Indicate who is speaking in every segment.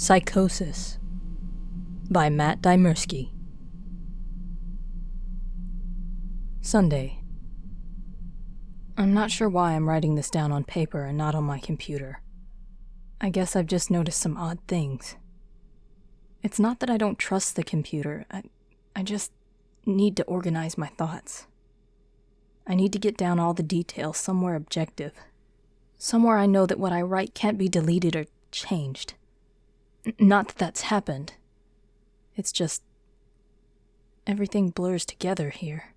Speaker 1: Psychosis by Matt Dymersky. Sunday. I'm not sure why I'm writing this down on paper and not on my computer. I guess I've just noticed some odd things. It's not that I don't trust the computer, I just need to organize my thoughts. I need to get down all the details somewhere objective. Somewhere I know that what I write can't be deleted or changed. Not that that's happened. It's just everything blurs together here,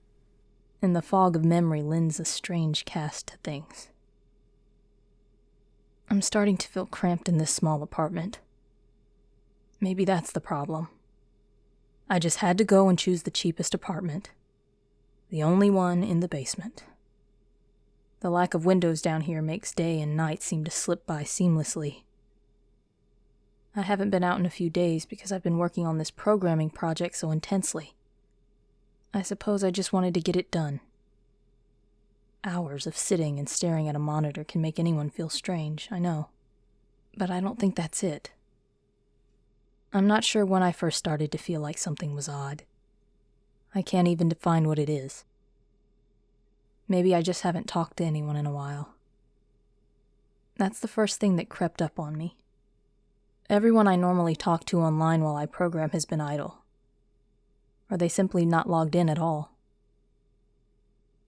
Speaker 1: and the fog of memory lends a strange cast to things. I'm starting to feel cramped in this small apartment. Maybe that's the problem. I just had to go and choose the cheapest apartment, the only one in the basement. The lack of windows down here makes day and night seem to slip by seamlessly. I haven't been out in a few days because I've been working on this programming project so intensely. I suppose I just wanted to get it done. Hours of sitting and staring at a monitor can make anyone feel strange, I know. But I don't think that's it. I'm not sure when I first started to feel like something was odd. I can't even define what it is. Maybe I just haven't talked to anyone in a while. That's the first thing that crept up on me. Everyone I normally talk to online while I program has been idle. Or they simply not logged in at all.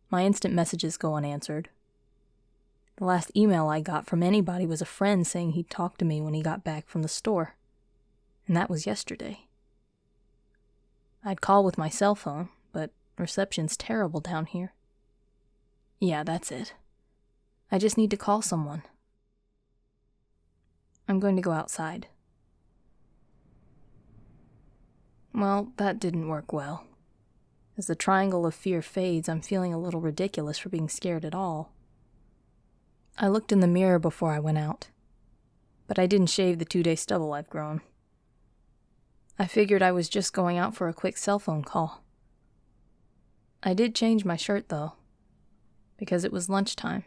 Speaker 1: My instant messages go unanswered. The last email I got from anybody was a friend saying he'd talk to me when he got back from the store. And that was yesterday. I'd call with my cell phone, but reception's terrible down here. Yeah, that's it. I just need to call someone. I'm going to go outside. Well, that didn't work well. As the triangle of fear fades, I'm feeling a little ridiculous for being scared at all. I looked in the mirror before I went out, but I didn't shave the 2-day stubble I've grown. I figured I was just going out for a quick cell phone call. I did change my shirt, though, because it was lunchtime,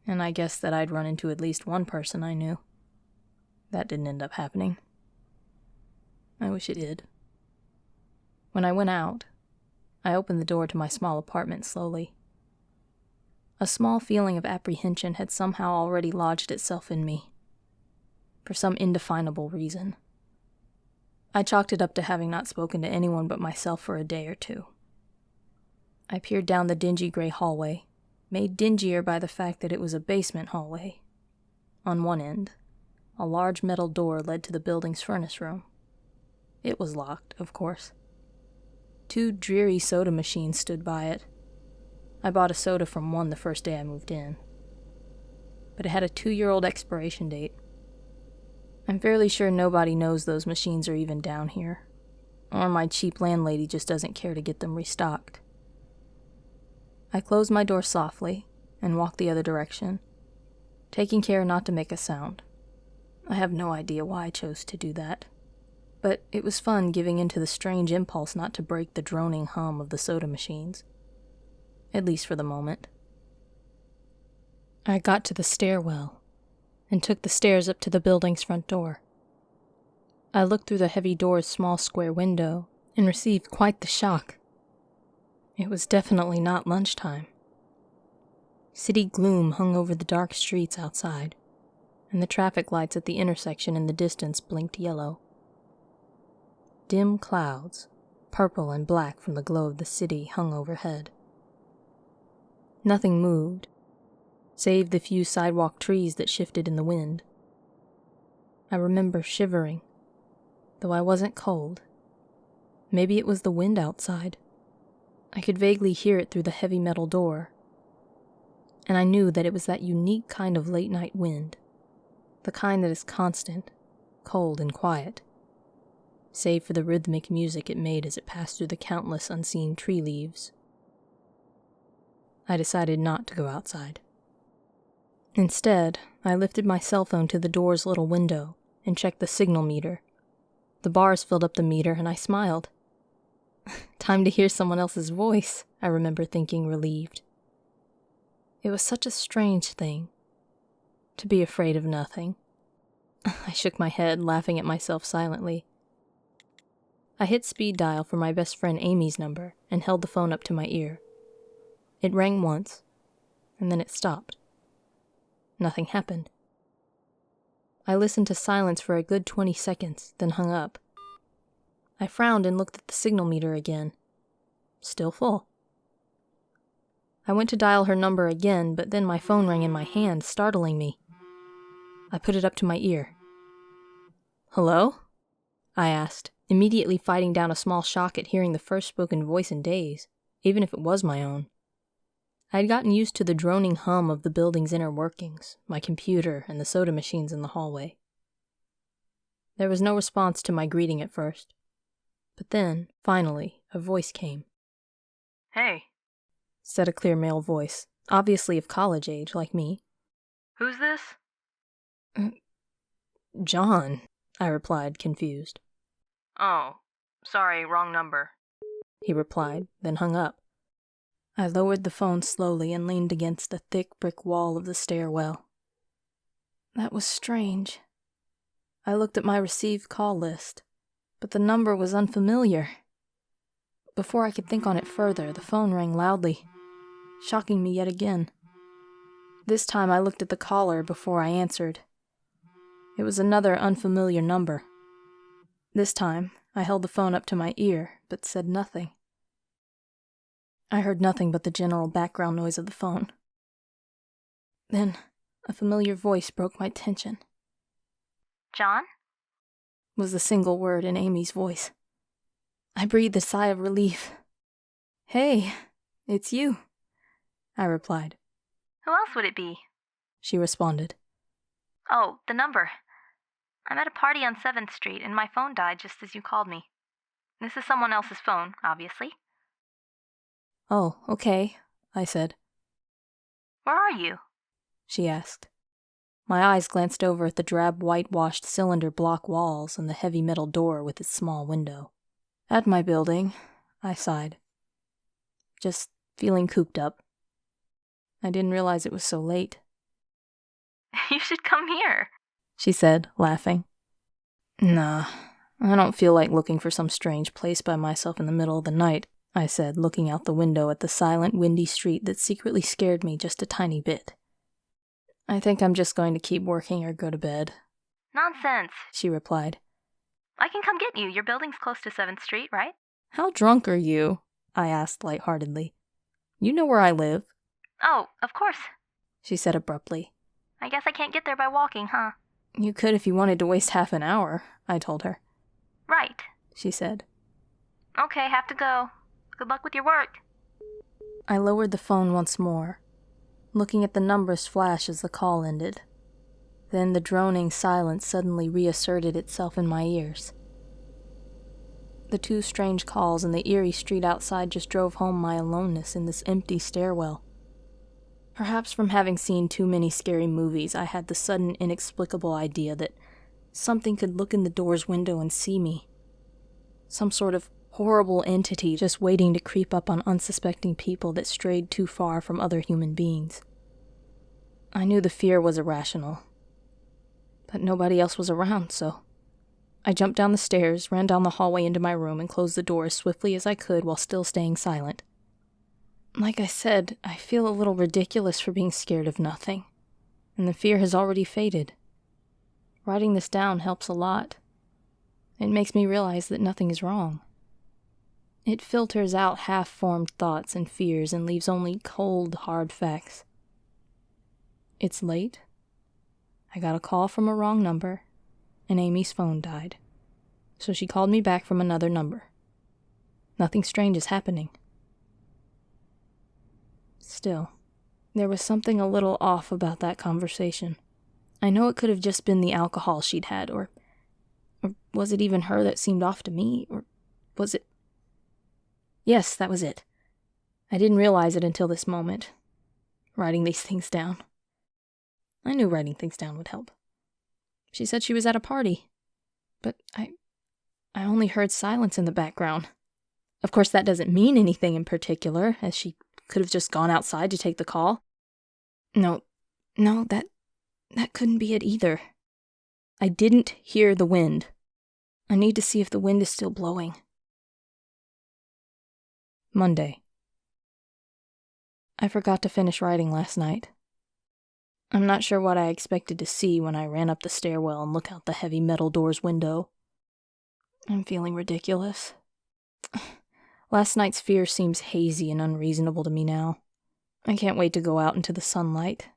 Speaker 1: and I guessed that I'd run into at least one person I knew. That didn't end up happening. I wish it did. When I went out, I opened the door to my small apartment slowly. A small feeling of apprehension had somehow already lodged itself in me, for some indefinable reason. I chalked it up to having not spoken to anyone but myself for a day or two. I peered down the dingy gray hallway, made dingier by the fact that it was a basement hallway. On one end, a large metal door led to the building's furnace room. It was locked, of course. 2 dreary soda machines stood by it. I bought a soda from one the first day I moved in. But it had a 2-year-old expiration date. I'm fairly sure nobody knows those machines are even down here, or my cheap landlady just doesn't care to get them restocked. I closed my door softly and walked the other direction, taking care not to make a sound. I have no idea why I chose to do that, but it was fun giving into the strange impulse not to break the droning hum of the soda machines, at least for the moment. I got to the stairwell and took the stairs up to the building's front door. I looked through the heavy door's small square window and received quite the shock. It was definitely not lunchtime. City gloom hung over the dark streets outside, and the traffic lights at the intersection in the distance blinked yellow. Dim clouds, purple and black from the glow of the city, hung overhead. Nothing moved, save the few sidewalk trees that shifted in the wind. I remember shivering, though I wasn't cold. Maybe it was the wind outside. I could vaguely hear it through the heavy metal door, and I knew that it was that unique kind of late-night wind, the kind that is constant, cold and quiet, save for the rhythmic music it made as it passed through the countless unseen tree leaves. I decided not to go outside. Instead, I lifted my cell phone to the door's little window and checked the signal meter. The bars filled up the meter, and I smiled. Time to hear someone else's voice, I remember thinking, relieved. It was such a strange thing, to be afraid of nothing, I shook my head, laughing at myself silently. I hit speed dial for my best friend Amy's number and held the phone up to my ear. It rang once, and then it stopped. Nothing happened. I listened to silence for a good 20 seconds, then hung up. I frowned and looked at the signal meter again. Still full. I went to dial her number again, but then my phone rang in my hand, startling me. I put it up to my ear. "Hello?" I asked, immediately fighting down a small shock at hearing the first spoken voice in days, even if it was my own. I had gotten used to the droning hum of the building's inner workings, my computer, and the soda machines in the hallway. There was no response to my greeting at first. But then, finally, a voice came.
Speaker 2: "Hey,"
Speaker 1: said a clear male voice, obviously of college age, like me.
Speaker 2: "Who's this?"
Speaker 1: "John," I replied, confused.
Speaker 2: "Oh, sorry, wrong number,"
Speaker 1: he replied, then hung up. I lowered the phone slowly and leaned against the thick brick wall of the stairwell. That was strange. I looked at my received call list, but the number was unfamiliar. Before I could think on it further, the phone rang loudly, shocking me yet again. This time I looked at the caller before I answered. It was another unfamiliar number. This time, I held the phone up to my ear, but said nothing. I heard nothing but the general background noise of the phone. Then, a familiar voice broke my tension.
Speaker 2: "John?"
Speaker 1: was the single word in Amy's voice. I breathed a sigh of relief. "Hey, it's you," I replied.
Speaker 2: "Who else would it be?"
Speaker 1: she responded.
Speaker 2: "Oh, the number. I'm at a party on 7th Street, and my phone died just as you called me. This is someone else's phone, obviously."
Speaker 1: "Oh, okay," I said.
Speaker 2: "Where are you?" she asked.
Speaker 1: My eyes glanced over at the drab whitewashed cylinder block walls and the heavy metal door with its small window. "At my building," I sighed. "Just feeling cooped up. I didn't realize it was so late."
Speaker 2: "You should come here,"
Speaker 1: she said, laughing. "Nah, I don't feel like looking for some strange place by myself in the middle of the night," I said, looking out the window at the silent, windy street that secretly scared me just a tiny bit. "I think I'm just going to keep working or go to bed."
Speaker 2: "Nonsense,"
Speaker 1: she replied.
Speaker 2: "I can come get you. Your building's close to 7th Street, right?"
Speaker 1: "How drunk are you?" I asked lightheartedly. "You know where I live."
Speaker 2: "Oh, of course,"
Speaker 1: she said abruptly.
Speaker 2: "I guess I can't get there by walking, huh?"
Speaker 1: "You could if you wanted to waste half an hour," I told her.
Speaker 2: "Right,"
Speaker 1: she said.
Speaker 2: "Okay, have to go. Good luck with your work."
Speaker 1: I lowered the phone once more, looking at the numbers flash as the call ended. Then the droning silence suddenly reasserted itself in my ears. The two strange calls and the eerie street outside just drove home my aloneness in this empty stairwell. Perhaps from having seen too many scary movies, I had the sudden inexplicable idea that something could look in the door's window and see me. Some sort of horrible entity just waiting to creep up on unsuspecting people that strayed too far from other human beings. I knew the fear was irrational, but nobody else was around, so I jumped down the stairs, ran down the hallway into my room, and closed the door as swiftly as I could while still staying silent. Like I said, I feel a little ridiculous for being scared of nothing, and the fear has already faded. Writing this down helps a lot. It makes me realize that nothing is wrong. It filters out half-formed thoughts and fears and leaves only cold, hard facts. It's late. I got a call from a wrong number, and Amy's phone died. So she called me back from another number. Nothing strange is happening. Still, there was something a little off about that conversation. I know it could have just been the alcohol she'd had, or was it even her that seemed off to me, or was it... Yes, that was it. I didn't realize it until this moment. Writing these things down. I knew writing things down would help. She said she was at a party, but I only heard silence in the background. Of course, that doesn't mean anything in particular, as she could have just gone outside to take the call. No, that couldn't be it either. I didn't hear the wind. I need to see if the wind is still blowing. Monday. I forgot to finish writing last night. I'm not sure what I expected to see when I ran up the stairwell and looked out the heavy metal door's window. I'm feeling ridiculous. Last night's fear seems hazy and unreasonable to me now. I can't wait to go out into the sunlight.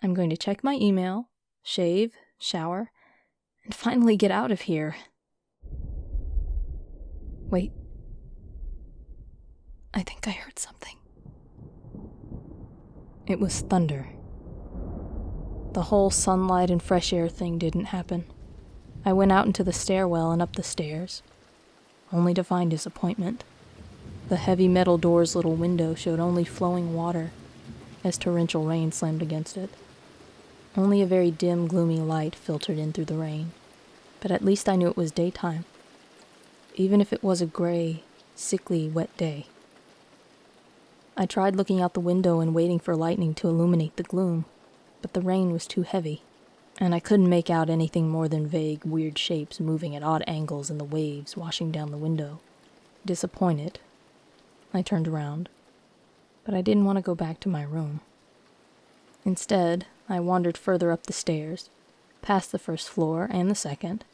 Speaker 1: I'm going to check my email, shave, shower, and finally get out of here. Wait. I think I heard something. It was thunder. The whole sunlight and fresh air thing didn't happen. I went out into the stairwell and up the stairs, only to find disappointment. The heavy metal door's little window showed only flowing water as torrential rain slammed against it. Only a very dim, gloomy light filtered in through the rain, but at least I knew it was daytime, even if it was a gray, sickly, wet day. I tried looking out the window and waiting for lightning to illuminate the gloom, but the rain was too heavy, and I couldn't make out anything more than vague, weird shapes moving at odd angles in the waves washing down the window. Disappointed, I turned around, but I didn't want to go back to my room. Instead, I wandered further up the stairs, past the first floor and the second.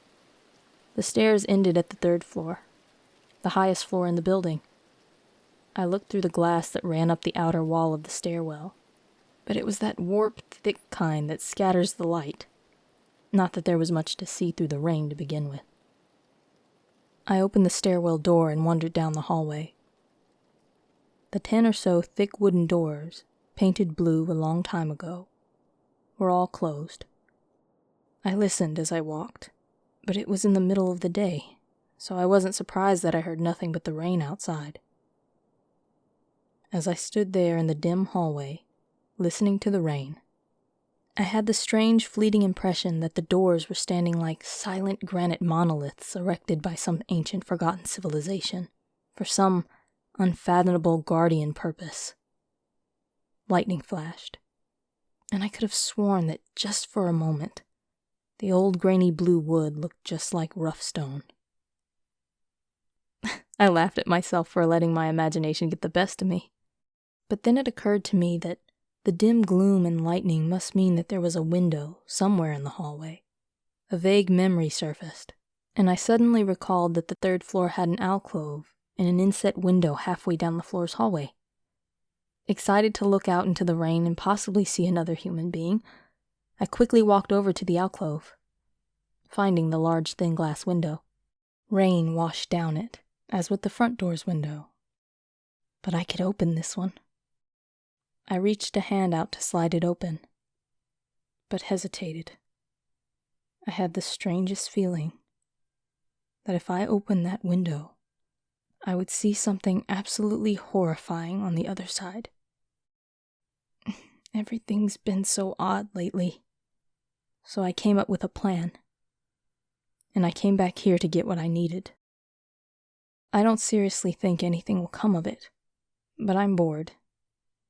Speaker 1: The stairs ended at the third floor, the highest floor in the building. I looked through the glass that ran up the outer wall of the stairwell, but it was that warped, thick kind that scatters the light. Not that there was much to see through the rain to begin with. I opened the stairwell door and wandered down the hallway. The 10 or so thick wooden doors, painted blue a long time ago, were all closed. I listened as I walked, but it was in the middle of the day, so I wasn't surprised that I heard nothing but the rain outside. As I stood there in the dim hallway, listening to the rain, I had the strange, fleeting impression that the doors were standing like silent granite monoliths erected by some ancient, forgotten civilization, for some unfathomable guardian purpose. Lightning flashed, and I could have sworn that just for a moment, the old grainy blue wood looked just like rough stone. I laughed at myself for letting my imagination get the best of me. But then it occurred to me that the dim gloom and lightning must mean that there was a window somewhere in the hallway. A vague memory surfaced, and I suddenly recalled that the third floor had an alcove and an inset window halfway down the floor's hallway. Excited to look out into the rain and possibly see another human being, I quickly walked over to the alcove, finding the large thin glass window. Rain washed down it, as with the front door's window. But I could open this one. I reached a hand out to slide it open, but hesitated. I had the strangest feeling that if I opened that window, I would see something absolutely horrifying on the other side. Everything's been so odd lately, so I came up with a plan, and I came back here to get what I needed. I don't seriously think anything will come of it, but I'm bored.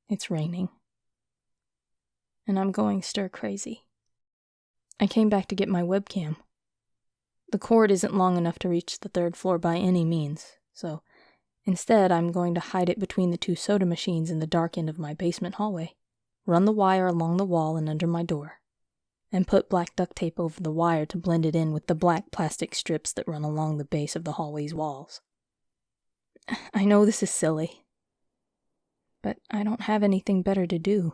Speaker 1: It's raining, and I'm going stir-crazy. I came back to get my webcam. The cord isn't long enough to reach the third floor by any means, so instead I'm going to hide it between the 2 soda machines in the dark end of my basement hallway, run the wire along the wall and under my door, and put black duct tape over the wire to blend it in with the black plastic strips that run along the base of the hallway's walls. I know this is silly, but I don't have anything better to do.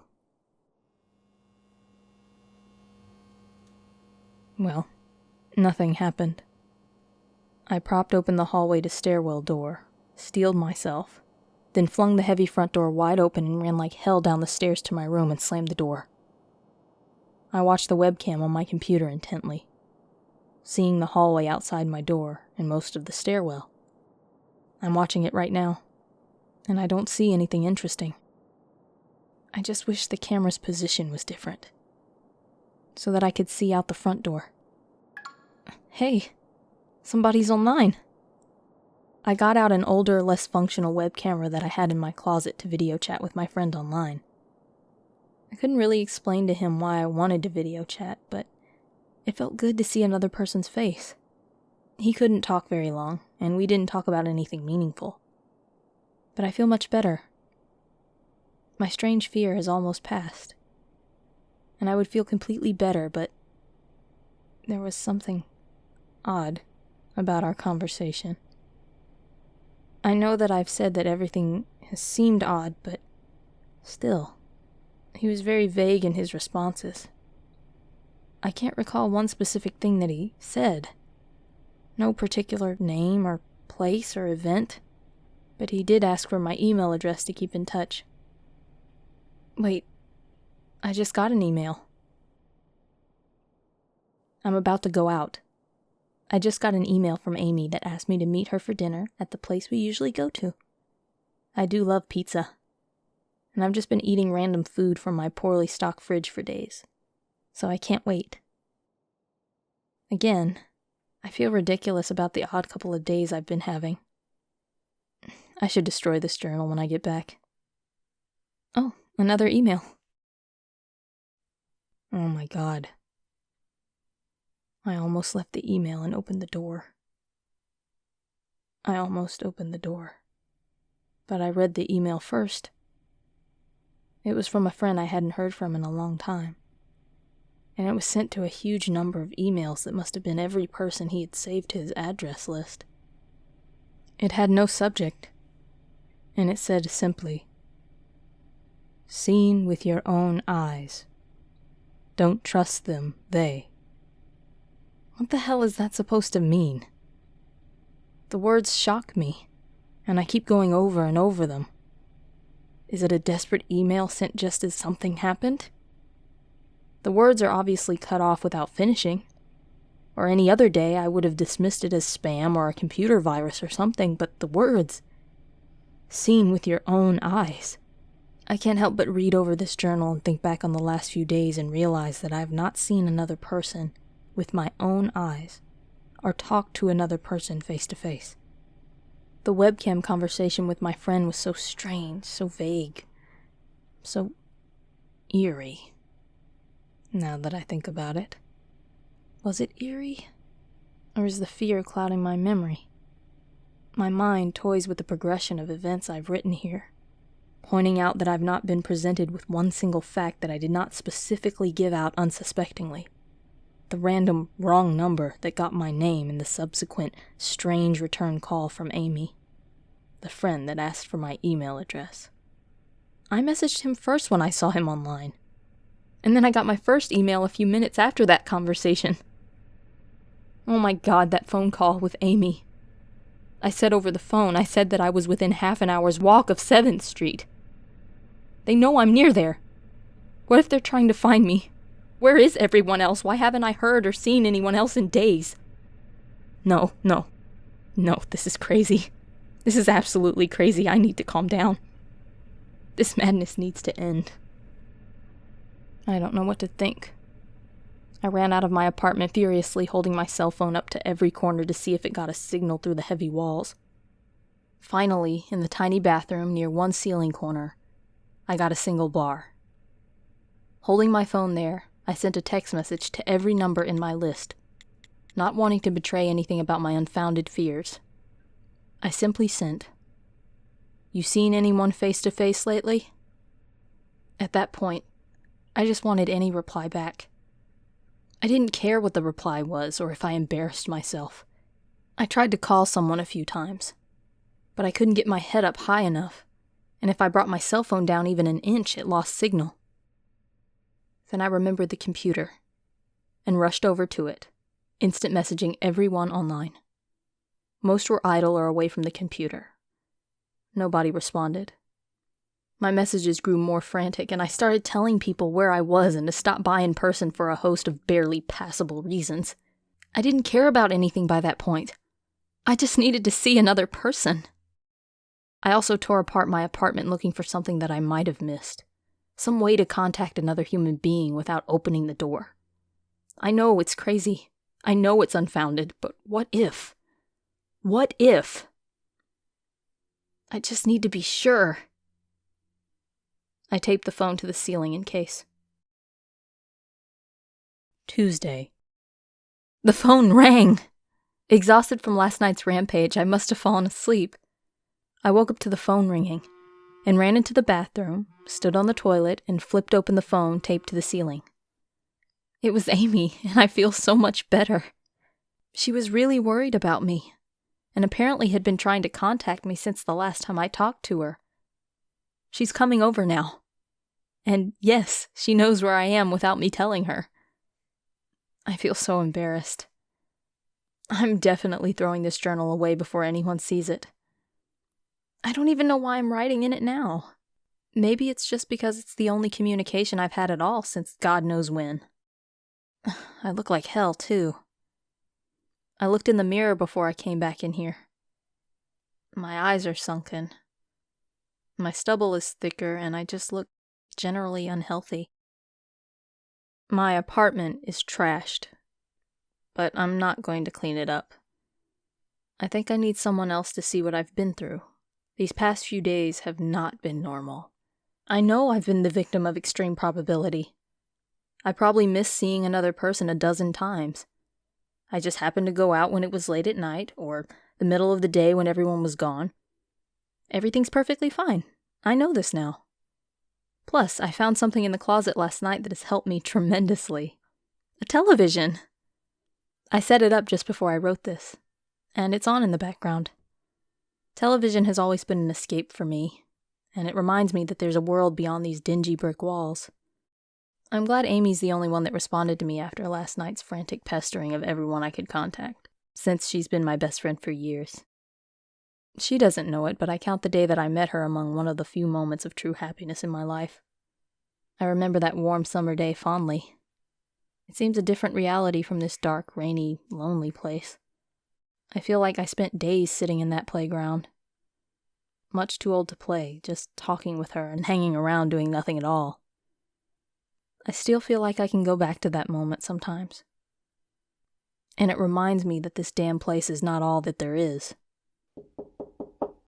Speaker 1: Well, nothing happened. I propped open the hallway to stairwell door, steeled myself, then flung the heavy front door wide open and ran like hell down the stairs to my room and slammed the door. I watched the webcam on my computer intently, seeing the hallway outside my door and most of the stairwell. I'm watching it right now, and I don't see anything interesting. I just wish the camera's position was different, so that I could see out the front door. Hey, somebody's online. I got out an older, less functional web camera that I had in my closet to video chat with my friend online. I couldn't really explain to him why I wanted to video chat, but It felt good to see another person's face. He couldn't talk very long, and we didn't talk about anything meaningful. But I feel much better. My strange fear has almost passed. And I would feel completely better, but there was something odd about our conversation. I know that I've said that everything has seemed odd, but still, he was very vague in his responses. I can't recall one specific thing that he said. No particular name or place or event, but he did ask for my email address to keep in touch. Wait, I just got an email. I'm about to go out. I just got an email from Amy that asked me to meet her for dinner at the place we usually go to. I do love pizza, and I've just been eating random food from my poorly stocked fridge for days, so I can't wait. Again, I feel ridiculous about the odd couple of days I've been having. I should destroy this journal when I get back. Oh, another email. Oh my God. I almost left the email and opened the door. I almost opened the door. But I read the email first. It was from a friend I hadn't heard from in a long time. And it was sent to a huge number of emails that must have been every person he had saved to his address list. It had no subject, and it said simply, "Seen with your own eyes. Don't trust them, they." What the hell is that supposed to mean? The words shock me, and I keep going over and over them. Is it a desperate email sent just as something happened? The words are obviously cut off without finishing. Or any other day I would have dismissed it as spam or a computer virus or something, but the words, "Seen with your own eyes." I can't help but read over this journal and think back on the last few days and realize that I have not seen another person with my own eyes or talked to another person face to face. The webcam conversation with my friend was so strange, so vague, so eerie. Now that I think about it. Was it eerie? Or is the fear clouding my memory? My mind toys with the progression of events I've written here, pointing out that I've not been presented with one single fact that I did not specifically give out unsuspectingly. The random wrong number that got my name and the subsequent strange return call from Amy, the friend that asked for my email address. I messaged him first when I saw him online. And then I got my first email a few minutes after that conversation. Oh my God, that phone call with Amy. I said over the phone, I said that I was within half an hour's walk of 7th Street. They know I'm near there. What if they're trying to find me? Where is everyone else? Why haven't I heard or seen anyone else in days? No, this is crazy. This is absolutely crazy. I need to calm down. This madness needs to end. I don't know what to think. I ran out of my apartment furiously, holding my cell phone up to every corner to see if it got a signal through the heavy walls. Finally, in the tiny bathroom near one ceiling corner, I got a single bar. Holding my phone there, I sent a text message to every number in my list, not wanting to betray anything about my unfounded fears. I simply sent, "You seen anyone face to face lately?" At that point, I just wanted any reply back. I didn't care what the reply was or if I embarrassed myself. I tried to call someone a few times, but I couldn't get my head up high enough, and if I brought my cell phone down even an inch, it lost signal. Then I remembered the computer and rushed over to it, instant messaging everyone online. Most were idle or away from the computer. Nobody responded. My messages grew more frantic, and I started telling people where I was and to stop by in person for a host of barely passable reasons. I didn't care about anything by that point. I just needed to see another person. I also tore apart my apartment looking for something that I might have missed. Some way to contact another human being without opening the door. I know it's crazy. I know it's unfounded, but what if? What if? I just need to be sure. I taped the phone to the ceiling in case. Tuesday. The phone rang! Exhausted from last night's rampage, I must have fallen asleep. I woke up to the phone ringing, and ran into the bathroom, stood on the toilet, and flipped open the phone taped to the ceiling. It was Amy, and I feel so much better. She was really worried about me, and apparently had been trying to contact me since the last time I talked to her. She's coming over now. And yes, she knows where I am without me telling her. I feel so embarrassed. I'm definitely throwing this journal away before anyone sees it. I don't even know why I'm writing in it now. Maybe it's just because it's the only communication I've had at all since God knows when. I look like hell, too. I looked in the mirror before I came back in here. My eyes are sunken. My stubble is thicker, and I just look generally unhealthy. My apartment is trashed, but I'm not going to clean it up. I think I need someone else to see what I've been through. These past few days have not been normal. I know I've been the victim of extreme probability. I probably missed seeing another person a dozen times. I just happened to go out when it was late at night, or the middle of the day when everyone was gone. Everything's perfectly fine. I know this now. Plus, I found something in the closet last night that has helped me tremendously. A television! I set it up just before I wrote this, and it's on in the background. Television has always been an escape for me, and it reminds me that there's a world beyond these dingy brick walls. I'm glad Amy's the only one that responded to me after last night's frantic pestering of everyone I could contact, since she's been my best friend for years. She doesn't know it, but I count the day that I met her among one of the few moments of true happiness in my life. I remember that warm summer day fondly. It seems a different reality from this dark, rainy, lonely place. I feel like I spent days sitting in that playground. Much too old to play, just talking with her and hanging around doing nothing at all. I still feel like I can go back to that moment sometimes. And it reminds me that this damn place is not all that there is.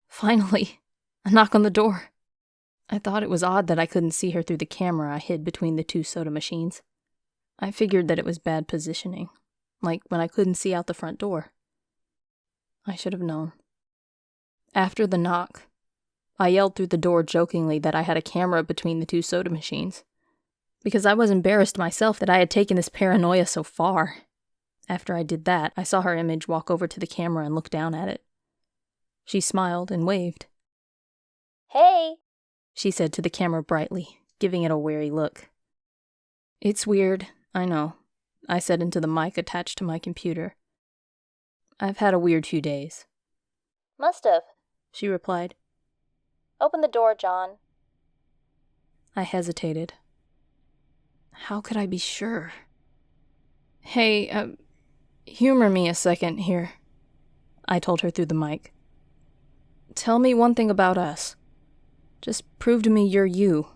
Speaker 1: Finally, a knock on the door. I thought it was odd that I couldn't see her through the camera I hid between the two soda machines. I figured that it was bad positioning, like when I couldn't see out the front door. I should have known. After the knock, I yelled through the door jokingly that I had a camera between the two soda machines, because I was embarrassed myself that I had taken this paranoia so far. After I did that, I saw her image walk over to the camera and look down at it. She smiled and waved.
Speaker 2: Hey,
Speaker 1: she said to the camera brightly, giving it a wary look. It's weird, I know, I said into the mic attached to my computer. I've had a weird few days.
Speaker 2: Must have,
Speaker 1: she replied.
Speaker 2: Open the door, John.
Speaker 1: I hesitated. How could I be sure? Hey, humor me a second here, I told her through the mic. Tell me one thing about us. Just prove to me you're you.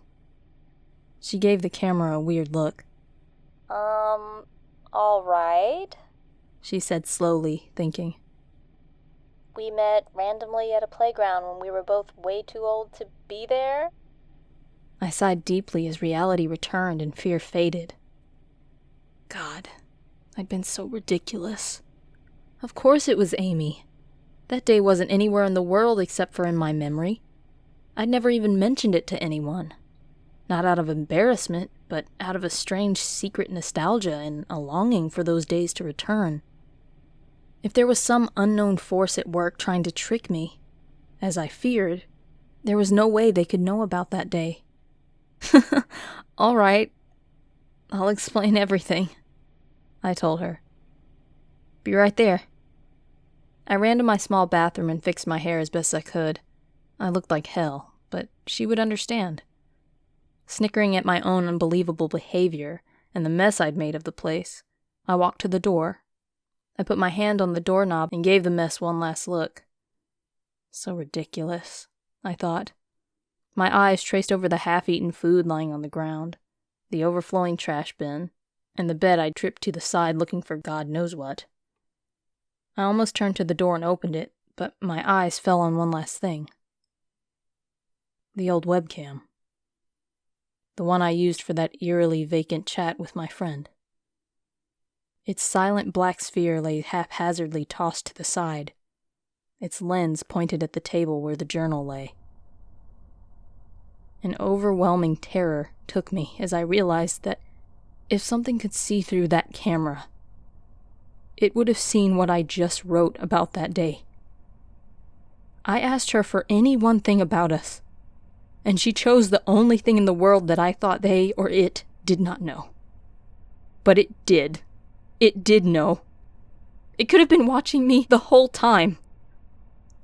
Speaker 1: She gave the camera a weird look.
Speaker 2: All right,
Speaker 1: she said slowly, thinking.
Speaker 2: We met randomly at a playground when we were both way too old to be there?
Speaker 1: I sighed deeply as reality returned and fear faded. God, I'd been so ridiculous. Of course it was Amy. That day wasn't anywhere in the world except for in my memory. I'd never even mentioned it to anyone. Not out of embarrassment, but out of a strange secret nostalgia and a longing for those days to return. If there was some unknown force at work trying to trick me, as I feared, there was no way they could know about that day. All right, I'll explain everything, I told her. Be right there. I ran to my small bathroom and fixed my hair as best I could. I looked like hell, but she would understand. Snickering at my own unbelievable behavior and the mess I'd made of the place, I walked to the door. I put my hand on the doorknob and gave the mess one last look. So ridiculous, I thought. My eyes traced over the half-eaten food lying on the ground, the overflowing trash bin, and the bed I'd tripped to the side looking for God knows what. I almost turned to the door and opened it, but my eyes fell on one last thing. The old webcam. The one I used for that eerily vacant chat with my friend. Its silent black sphere lay haphazardly tossed to the side, its lens pointed at the table where the journal lay. An overwhelming terror took me as I realized that if something could see through that camera, it would have seen what I just wrote about that day. I asked her for any one thing about us, and she chose the only thing in the world that I thought they or it did not know. But it did. It did know. It could have been watching me the whole time.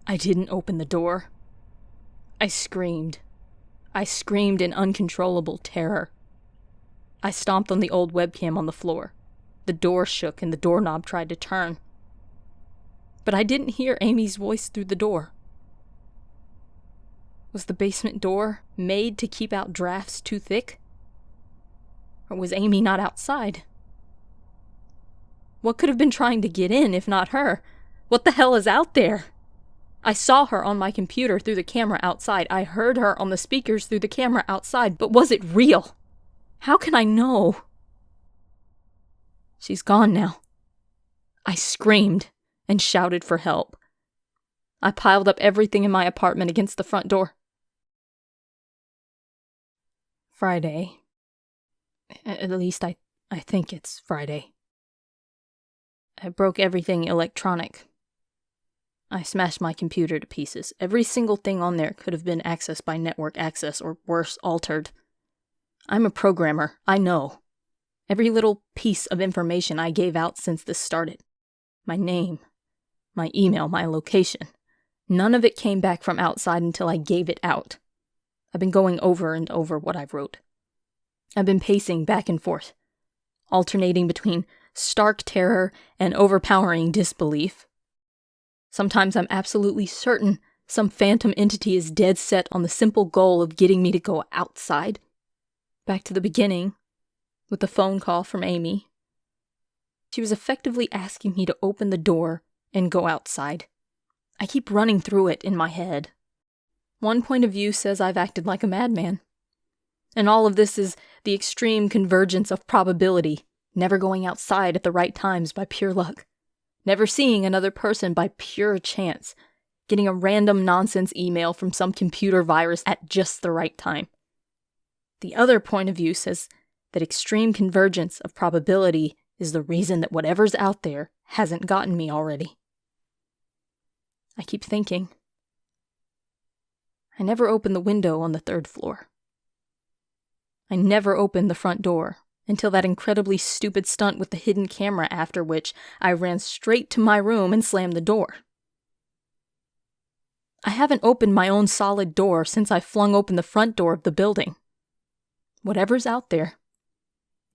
Speaker 1: I didn't open the door. I screamed. I screamed in uncontrollable terror. I stomped on the old webcam on the floor. The door shook and the doorknob tried to turn. But I didn't hear Amy's voice through the door. Was the basement door made to keep out drafts too thick? Or was Amy not outside? What could have been trying to get in if not her? What the hell is out there? I saw her on my computer through the camera outside. I heard her on the speakers through the camera outside. But was it real? How can I know? She's gone now. I screamed and shouted for help. I piled up everything in my apartment against the front door. Friday. At least I think it's Friday. I broke everything electronic. I smashed my computer to pieces. Every single thing on there could have been accessed by network access, or worse, altered. I'm a programmer, I know. Every little piece of information I gave out since this started. My name, my email, my location. None of it came back from outside until I gave it out. I've been going over and over what I've wrote. I've been pacing back and forth, alternating between stark terror and overpowering disbelief. Sometimes I'm absolutely certain some phantom entity is dead set on the simple goal of getting me to go outside. Back to the beginning, with the phone call from Amy. She was effectively asking me to open the door and go outside. I keep running through it in my head. One point of view says I've acted like a madman. And all of this is the extreme convergence of probability, never going outside at the right times by pure luck, never seeing another person by pure chance, getting a random nonsense email from some computer virus at just the right time. The other point of view says that extreme convergence of probability is the reason that whatever's out there hasn't gotten me already. I keep thinking. I never opened the window on the 3rd floor. I never opened the front door until that incredibly stupid stunt with the hidden camera, after which I ran straight to my room and slammed the door. I haven't opened my own solid door since I flung open the front door of the building. Whatever's out there,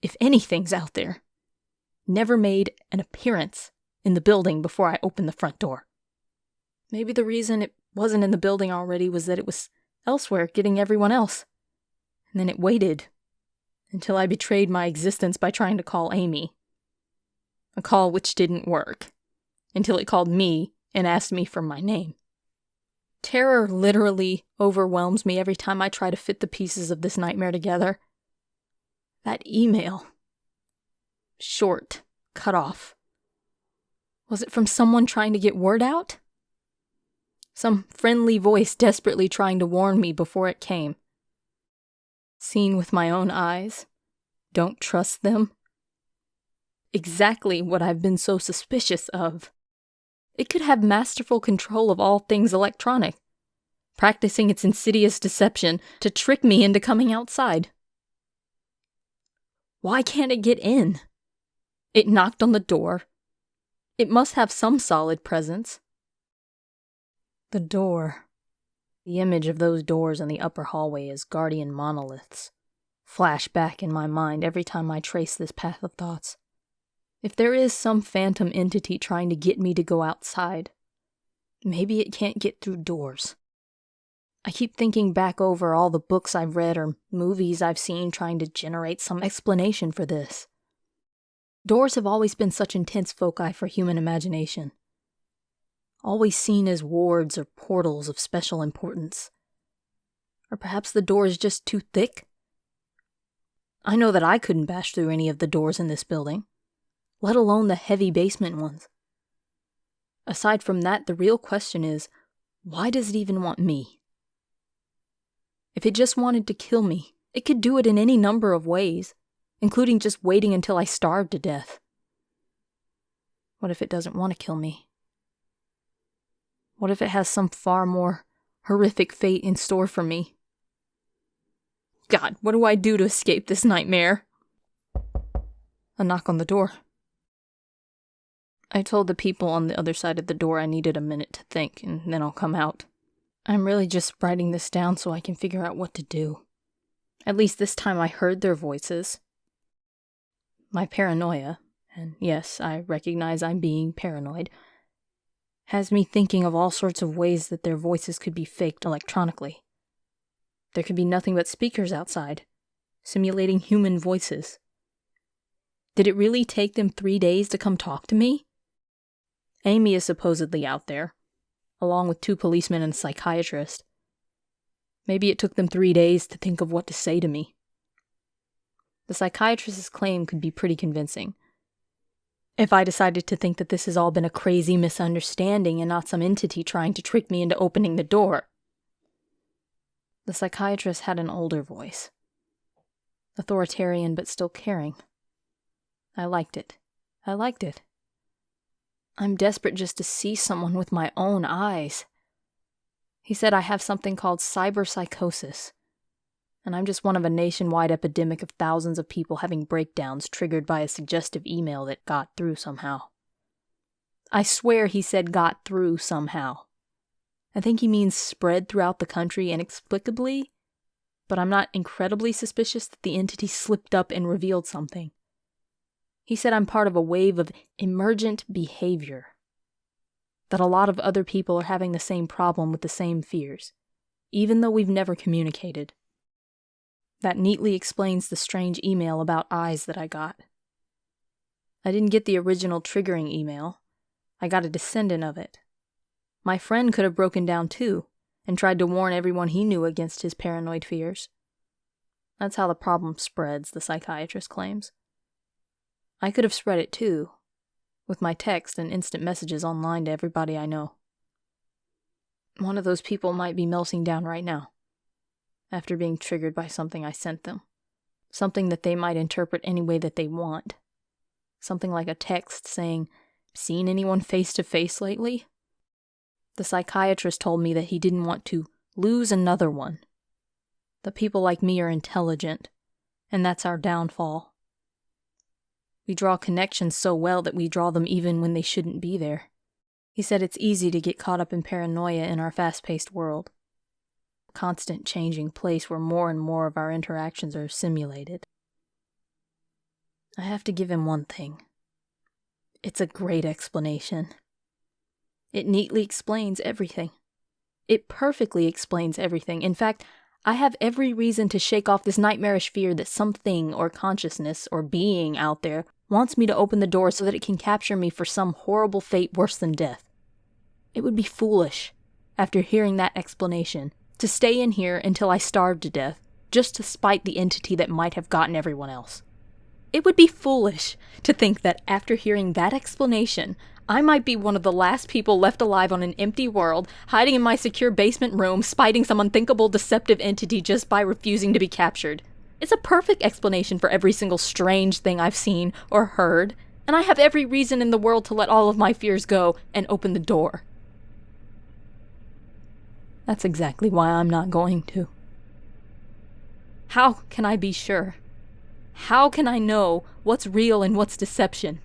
Speaker 1: if anything's out there, never made an appearance in the building before I opened the front door. Maybe the reason it wasn't in the building already was that it was elsewhere getting everyone else. And then it waited until I betrayed my existence by trying to call Amy. A call which didn't work, until it called me and asked me for my name. Terror literally overwhelms me every time I try to fit the pieces of this nightmare together. That email. Short, cut off. Was it from someone trying to get word out? Some friendly voice desperately trying to warn me before it came. Seen with my own eyes. Don't trust them. Exactly what I've been so suspicious of. It could have masterful control of all things electronic, practicing its insidious deception to trick me into coming outside. Why can't it get in? It knocked on the door. It must have some solid presence. The door. The image of those doors in the upper hallway as guardian monoliths flash back in my mind every time I trace this path of thoughts. If there is some phantom entity trying to get me to go outside, maybe it can't get through doors. I keep thinking back over all the books I've read or movies I've seen trying to generate some explanation for this. Doors have always been such intense foci for human imagination. Always seen as wards or portals of special importance. Or perhaps the door is just too thick? I know that I couldn't bash through any of the doors in this building, let alone the heavy basement ones. Aside from that, the real question is, why does it even want me? If it just wanted to kill me, it could do it in any number of ways, including just waiting until I starved to death. What if it doesn't want to kill me? What if it has some far more horrific fate in store for me? God, what do I do to escape this nightmare? A knock on the door. I told the people on the other side of the door I needed a minute to think, and then I'll come out. I'm really just writing this down so I can figure out what to do. At least this time I heard their voices. My paranoia, and yes, I recognize I'm being paranoid, has me thinking of all sorts of ways that their voices could be faked electronically. There could be nothing but speakers outside, simulating human voices. Did it really take them 3 days to come talk to me? Amy is supposedly out there, along with 2 policemen and a psychiatrist. Maybe it took them 3 days to think of what to say to me. The psychiatrist's claim could be pretty convincing. If I decided to think that this has all been a crazy misunderstanding and not some entity trying to trick me into opening the door. The psychiatrist had an older voice. Authoritarian but still caring. I liked it. I'm desperate just to see someone with my own eyes. He said I have something called cyber psychosis, and I'm just one of a nationwide epidemic of thousands of people having breakdowns triggered by a suggestive email that got through somehow. I swear he said got through somehow. I think he means spread throughout the country inexplicably, but I'm not incredibly suspicious that the entity slipped up and revealed something. He said I'm part of a wave of emergent behavior. That a lot of other people are having the same problem with the same fears, even though we've never communicated. That neatly explains the strange email about eyes that I got. I didn't get the original triggering email. I got a descendant of it. My friend could have broken down too, and tried to warn everyone he knew against his paranoid fears. That's how the problem spreads, the psychiatrist claims. I could have spread it too, with my text and instant messages online to everybody I know. One of those people might be melting down right now, after being triggered by something I sent them. Something that they might interpret any way that they want. Something like a text saying, "Seen anyone face to face lately?" The psychiatrist told me that he didn't want to lose another one. That people like me are intelligent, and that's our downfall. We draw connections so well that we draw them even when they shouldn't be there. He said it's easy to get caught up in paranoia in our fast-paced world. A constant changing place where more and more of our interactions are simulated. I have to give him one thing. It's a great explanation. It neatly explains everything. It perfectly explains everything. In fact, I have every reason to shake off this nightmarish fear that something or consciousness or being out there wants me to open the door so that it can capture me for some horrible fate worse than death. It would be foolish, after hearing that explanation, to stay in here until I starved to death, just to spite the entity that might have gotten everyone else. It would be foolish to think that after hearing that explanation, I might be one of the last people left alive on an empty world, hiding in my secure basement room, spiting some unthinkable deceptive entity just by refusing to be captured. It's a perfect explanation for every single strange thing I've seen or heard, and I have every reason in the world to let all of my fears go and open the door. That's exactly why I'm not going to. How can I be sure? How can I know what's real and what's deception?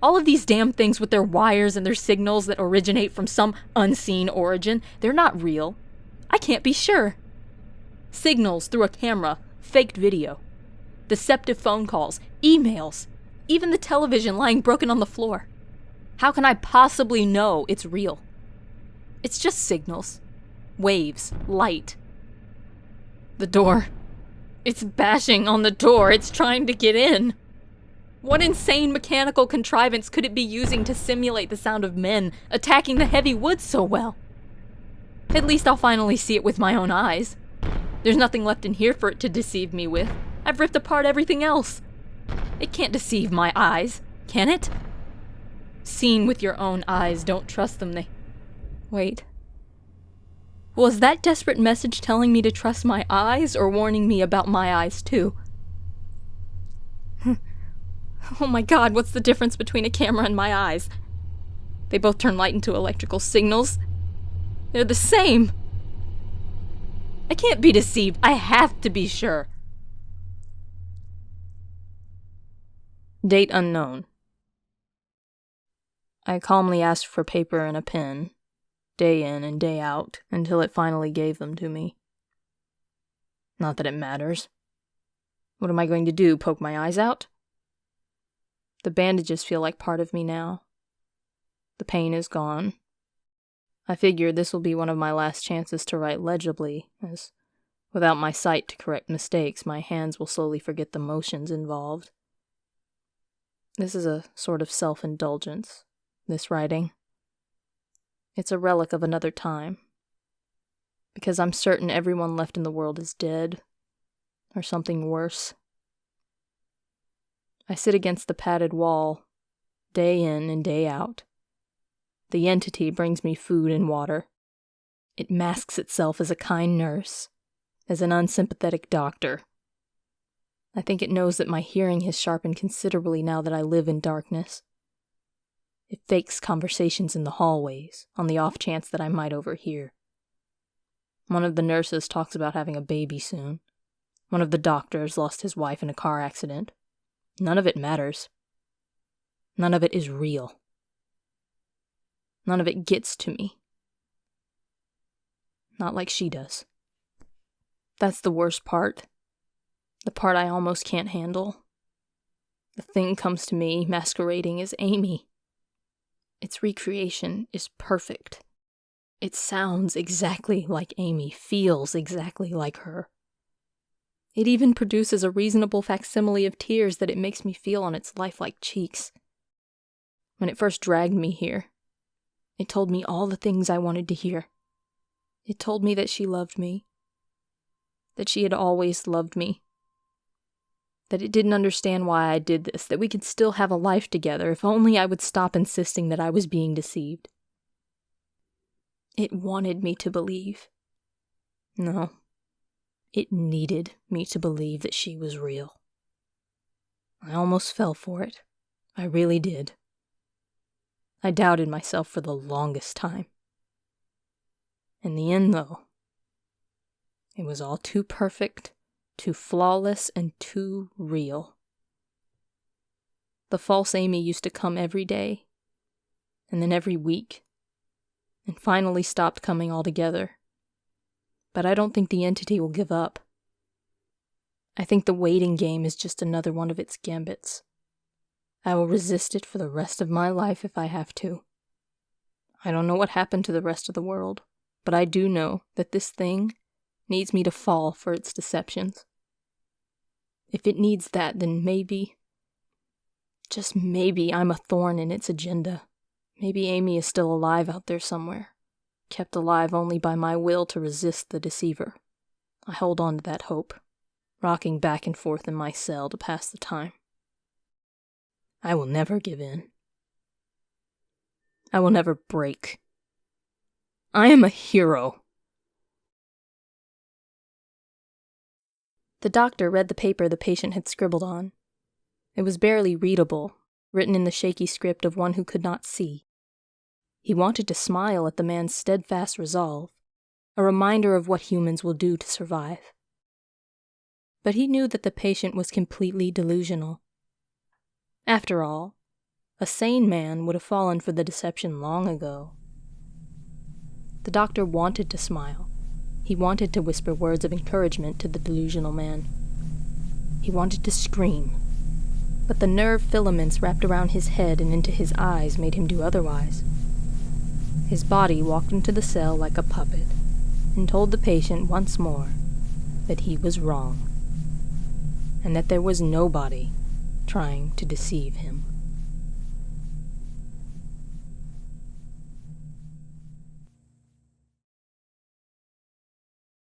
Speaker 1: All of these damn things with their wires and their signals that originate from some unseen origin, they're not real. I can't be sure. Signals through a camera, faked video, deceptive phone calls, emails, even the television lying broken on the floor. How can I possibly know it's real? It's just signals, waves, light. The door. It's bashing on the door. It's trying to get in. What insane mechanical contrivance could it be using to simulate the sound of men attacking the heavy wood so well? At least I'll finally see it with my own eyes. There's nothing left in here for it to deceive me with. I've ripped apart everything else. It can't deceive my eyes. Can it? Seen with your own eyes, don't trust them, Wait. Was that desperate message telling me to trust my eyes, or warning me about my eyes, too? Oh my god, what's the difference between a camera and my eyes? They both turn light into electrical signals. They're the same. I can't be deceived. I have to be sure. Date unknown. I calmly asked for paper and a pen, day in and day out, until it finally gave them to me. Not that it matters. What am I going to do, poke my eyes out? The bandages feel like part of me now. The pain is gone. I figure this will be one of my last chances to write legibly, as without my sight to correct mistakes, my hands will slowly forget the motions involved. This is a sort of self-indulgence, this writing. It's a relic of another time, because I'm certain everyone left in the world is dead, or something worse. I sit against the padded wall, day in and day out. The entity brings me food and water. It masks itself as a kind nurse, as an unsympathetic doctor. I think it knows that my hearing has sharpened considerably now that I live in darkness. It fakes conversations in the hallways, on the off chance that I might overhear. One of the nurses talks about having a baby soon. One of the doctors lost his wife in a car accident. None of it matters. None of it is real. None of it gets to me. Not like she does. That's the worst part. The part I almost can't handle. The thing comes to me masquerading as Amy. Its recreation is perfect. It sounds exactly like Amy, feels exactly like her. It even produces a reasonable facsimile of tears that it makes me feel on its lifelike cheeks. When it first dragged me here, it told me all the things I wanted to hear. It told me that she loved me. That she had always loved me. That it didn't understand why I did this, that we could still have a life together if only I would stop insisting that I was being deceived. It wanted me to believe. No. It needed me to believe that she was real. I almost fell for it. I really did. I doubted myself for the longest time. In the end, though, it was all too perfect, too flawless, and too real. The false Amy used to come every day, and then every week, and finally stopped coming altogether. But I don't think the entity will give up. I think the waiting game is just another one of its gambits. I will resist it for the rest of my life if I have to. I don't know what happened to the rest of the world, but I do know that this thing needs me to fall for its deceptions. If it needs that, then maybe, just maybe, I'm a thorn in its agenda. Maybe Amy is still alive out there somewhere, kept alive only by my will to resist the deceiver. I hold on to that hope, rocking back and forth in my cell to pass the time. I will never give in. I will never break. I am a hero. The doctor read the paper the patient had scribbled on. It was barely readable, written in the shaky script of one who could not see. He wanted to smile at the man's steadfast resolve, a reminder of what humans will do to survive. But he knew that the patient was completely delusional. After all, a sane man would have fallen for the deception long ago. The doctor wanted to smile. He wanted to whisper words of encouragement to the delusional man. He wanted to scream, but the nerve filaments wrapped around his head and into his eyes made him do otherwise. His body walked into the cell like a puppet and told the patient once more that he was wrong, and that there was nobody trying to deceive him.